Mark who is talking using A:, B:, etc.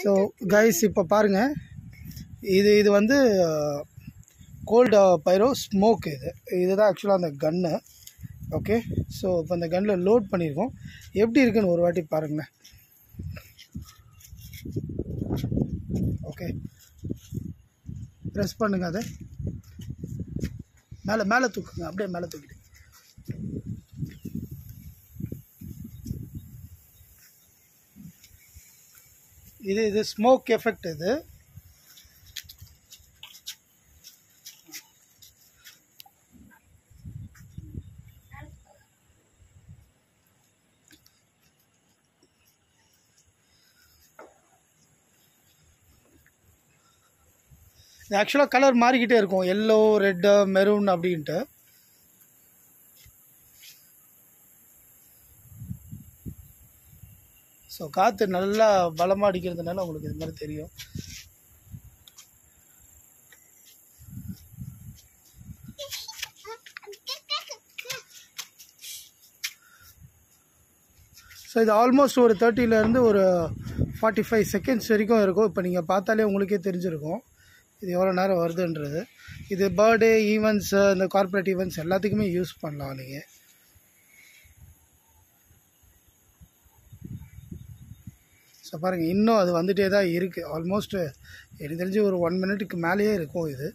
A: So guys இப்போ பாருங்கள், இது வந்து கோல்டு பைரோ ஸ்மோக். இதுதான் ஆக்சுவலாக அந்த கன்னு. ஓகே, ஸோ இப்போ அந்த கன்னில் லோட் பண்ணியிருக்கோம். எப்படி இருக்குன்னு ஒரு வாட்டி பாருங்களேன். ஓகே, ப்ரெஸ் பண்ணுங்க, அதை மேலே மேலே தூக்குங்க, அப்படியே மேலே தூக்கிட்டு. இது ஸ்மோக் எஃபெக்ட். இது ஆக்சுவலாக கலர் மாறிக்கிட்டே இருக்கும், எல்லோ, ரெட்டு, மெரூன் அப்படின்ட்டு. ஸோ காற்று நல்லா பலமாக அடிக்கிறதுனால உங்களுக்கு இது மாதிரி தெரியும். ஸோ இது ஆல்மோஸ்ட் ஒரு 30லேருந்து ஒரு 45 செகண்ட்ஸ் வரைக்கும் இருக்கும். இப்போ நீங்கள் பார்த்தாலே உங்களுக்கே தெரிஞ்சிருக்கும் இது எவ்வளோ நேரம் வருதுன்றது. இது பர்த்டே ஈவெண்ட்ஸு, இந்த கார்ப்பரேட் ஈவெண்ட்ஸ் எல்லாத்துக்குமே யூஸ் பண்ணலாம் நீங்கள். ஸோ பாருங்கள், இன்னும் அது வந்துகிட்டே தான் இருக்குது. ஆல்மோஸ்ட் எனக்கு தெரிஞ்சு ஒரு 1 மினிட்டுக்கு மேலேயே இருக்கும் இது.